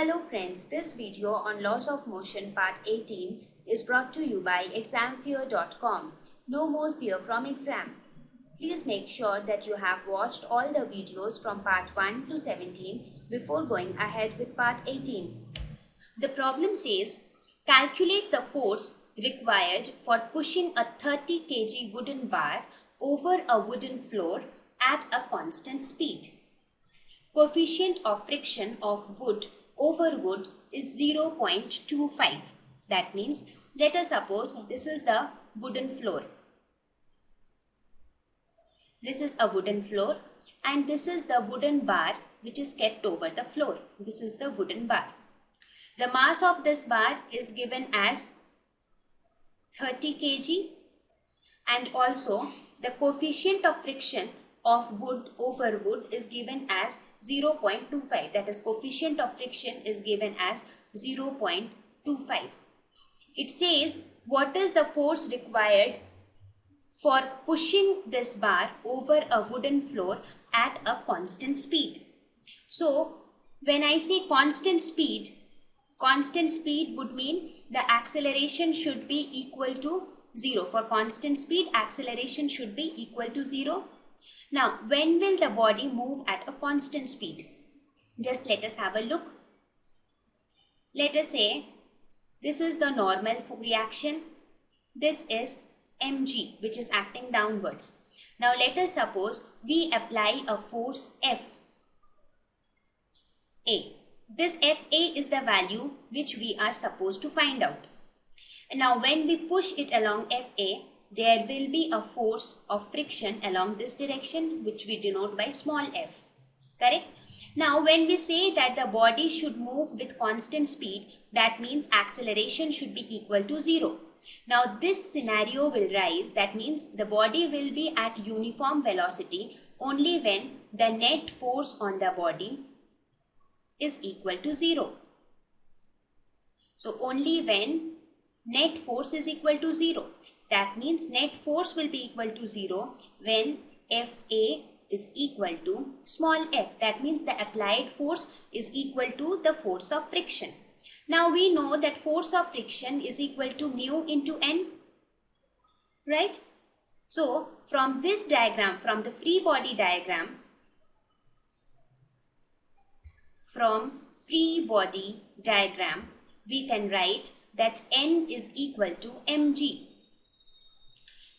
Hello friends, this video on Laws of Motion Part 18 is brought to you by examfear.com. No more fear from exam. Please make sure that you have watched all the videos from Part 1 to 17 before going ahead with Part 18. The problem says, calculate the force required for pushing a 30 kg wooden bar over a wooden floor at a constant speed. Coefficient of friction of wood over wood is 0.25. That means, let us suppose this is the wooden floor. This is a wooden floor and this is the wooden bar which is kept over the floor. This is the wooden bar. The mass of this bar is given as 30 kg and also the coefficient of friction of wood over wood is given as 0.25. That is, coefficient of friction is given as 0.25. It says what is the force required for pushing this bar over a wooden floor at a constant speed. So when I say constant speed would mean the acceleration should be equal to 0. For constant speed, acceleration should be equal to 0. Now, when will the body move at a constant speed? Just let us have a look. Let us say this is the normal reaction. This is mg, which is acting downwards. Now, let us suppose we apply a force F. A. This Fa is the value which we are supposed to find out. And now, when we push it along Fa, there will be a force of friction along this direction, which we denote by small f. Correct? Now, when we say that the body should move with constant speed, that means acceleration should be equal to 0. Now, this scenario will rise. That means the body will be at uniform velocity only when the net force on the body is equal to 0. So, only when net force is equal to 0. That means net force will be equal to 0 when Fa is equal to small f. That means the applied force is equal to the force of friction. Now we know that force of friction is equal to mu into n. Right? So from this diagram, from the free body diagram, we can write that n is equal to mg.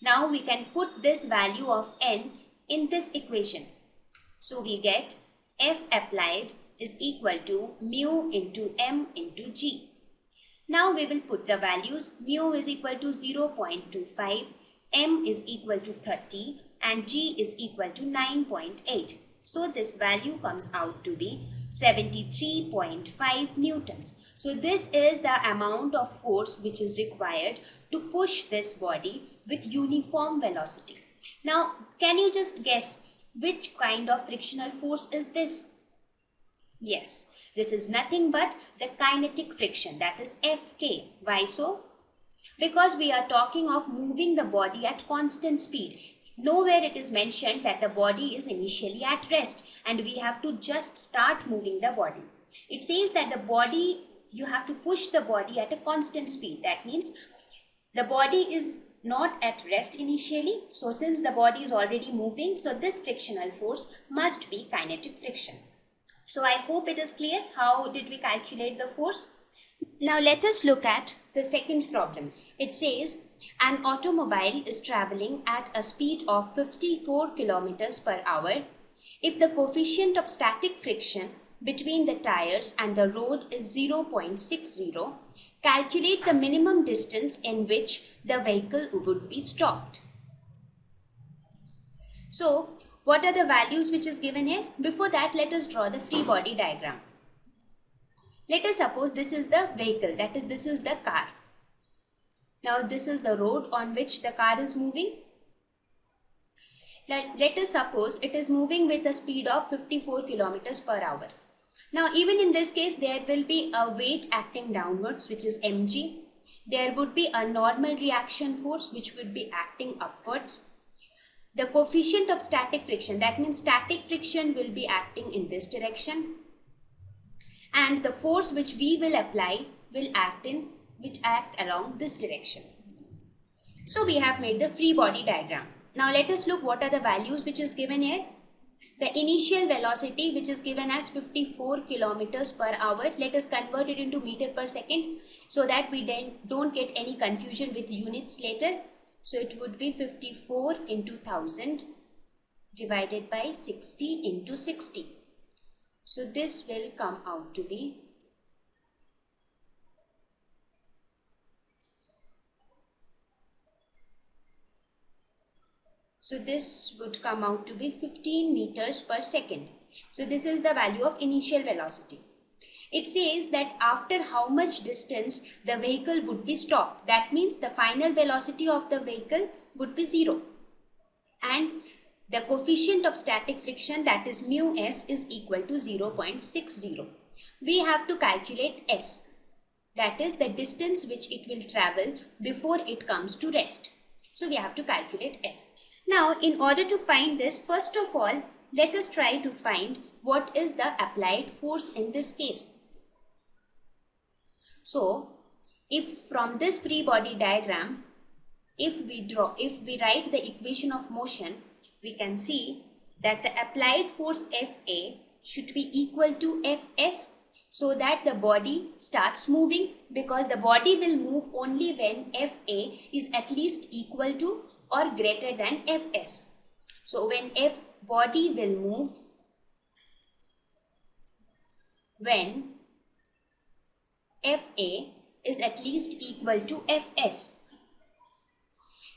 Now we can put this value of n in this equation. So we get F applied is equal to mu into m into g. Now we will put the values. Mu is equal to 0.25, m is equal to 30 and g is equal to 9.8. So this value comes out to be 73.5 newtons. So this is the amount of force which is required to push this body with uniform velocity. Now, can you just guess which kind of frictional force is this? Yes, this is nothing but the kinetic friction, that is Fk. Why so? Because we are talking of moving the body at constant speed. Nowhere it is mentioned that the body is initially at rest and we have to just start moving the body. It says that the body, you have to push the body at a constant speed. That means the body is not at rest initially. So since the body is already moving, so this frictional force must be kinetic friction. So I hope it is clear how did we calculate the force. Now let us look at the second problem. It says an automobile is traveling at a speed of 54 kilometers per hour. If the coefficient of static friction between the tires and the road is 0.60, calculate the minimum distance in which the vehicle would be stopped. So, what are the values which is given here? Before that, let us draw the free body diagram. Let us suppose this is the vehicle, that is, this is the car. Now, this is the road on which the car is moving. Let us suppose it is moving with a speed of 54 kilometers per hour. Now, even in this case, there will be a weight acting downwards, which is mg. There would be a normal reaction force, which would be acting upwards. The coefficient of static friction, that means static friction will be acting in this direction. and the force which we will apply will act along this direction. So we have made the free body diagram. Now let us look what are the values which is given here. The initial velocity, which is given as 54 kilometers per hour, let us convert it into meter per second so that we then don't get any confusion with units later. So it would be 54 into 1000 divided by 60 into 60. So this will come out to be So this would come out to be 15 meters per second. So this is the value of initial velocity. It says that after how much distance the vehicle would be stopped. That means the final velocity of the vehicle would be 0. And the coefficient of static friction, that is mu s, is equal to 0.60. We have to calculate s. That is the distance which it will travel before it comes to rest. So we have to calculate s. Now, in order to find this, first of all, let us try to find what is the applied force in this case. So, if from this free body diagram, if we write the equation of motion, we can see that the applied force Fa should be equal to Fs, so that the body starts moving, because the body will move only when Fa is at least equal to or greater than Fs. So when body will move when Fa is at least equal to Fs.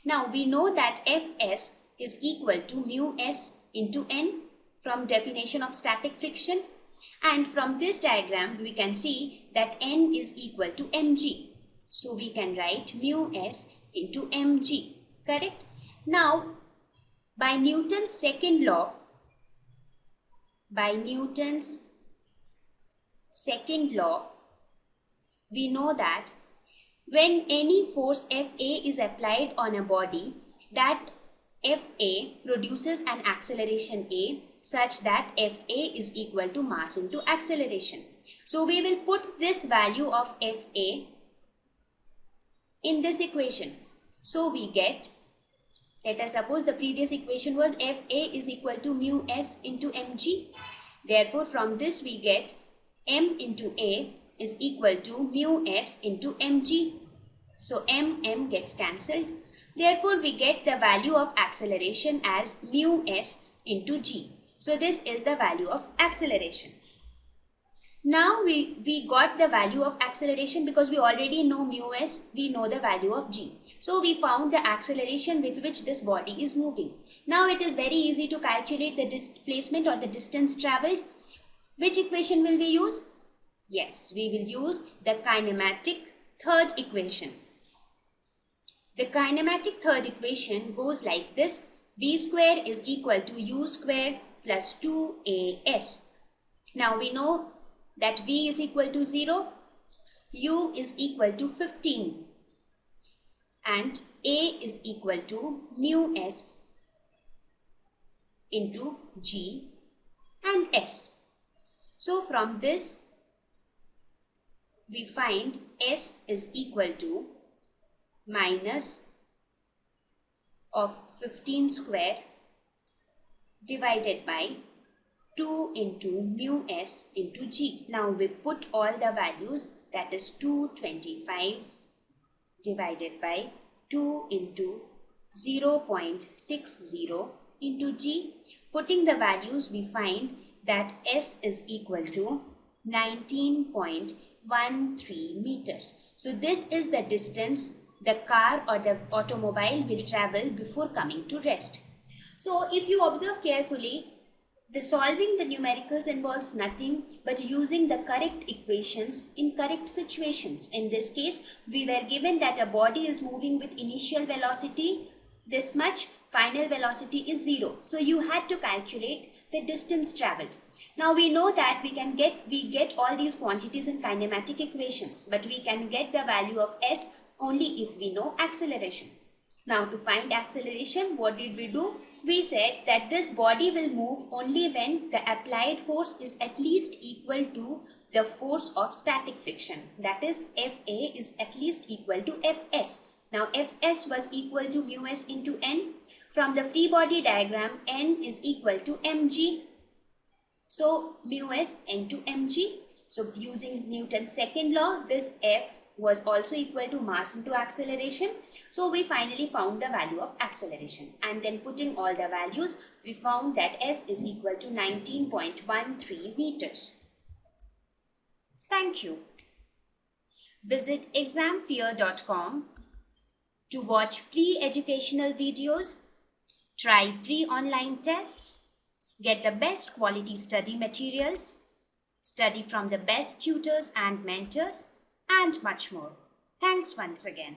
Now we know that Fs is equal to mu s into n from definition of static friction, and from this diagram we can see that n is equal to mg. So we can write mu s into mg. Correct? Now, by Newton's second law, we know that when any force Fa is applied on a body, that Fa produces an acceleration A such that Fa is equal to mass into acceleration. So we will put this value of Fa in this equation. So we get, let us suppose the previous equation was Fa is equal to mu s into mg. Therefore, from this we get m into A is equal to mu s into mg. So m gets cancelled. Therefore, we get the value of acceleration as mu s into g. So this is the value of acceleration. Now we got the value of acceleration because we already know mu s, we know the value of g. So we found the acceleration with which this body is moving. Now it is very easy to calculate the displacement or the distance travelled. Which equation will we use? Yes, we will use the kinematic third equation. The kinematic third equation goes like this: v square is equal to u square plus 2as. Now we know that v is equal to 0, u is equal to 15 and a is equal to mu s into g and s. So from this we find s is equal to minus of 15 square divided by 2 into mu s into g. Now we put all the values, that is 225 divided by 2 into 0.60 into g. Putting the values, we find that s is equal to 19.13 meters. So this is the distance the car or the automobile will travel before coming to rest. So if you observe carefully, the solving the numericals involves nothing but using the correct equations in correct situations. In this case, we were given that a body is moving with initial velocity this much, final velocity is 0. So you had to calculate the distance traveled. Now we know that we get all these quantities in kinematic equations, but we can get the value of s only if we know acceleration. Now to find acceleration, what did we do? We said that this body will move only when the applied force is at least equal to the force of static friction. That is, Fa is at least equal to Fs. Now Fs was equal to mu s into n. From the free body diagram, n is equal to mg. So mu s into mg. So using Newton's second law, this F was also equal to mass into acceleration. So we finally found the value of acceleration, and then putting all the values, we found that S is equal to 19.13 meters. Thank you. Visit examfear.com to watch free educational videos, try free online tests, get the best quality study materials, study from the best tutors and mentors, and much more. Thanks once again.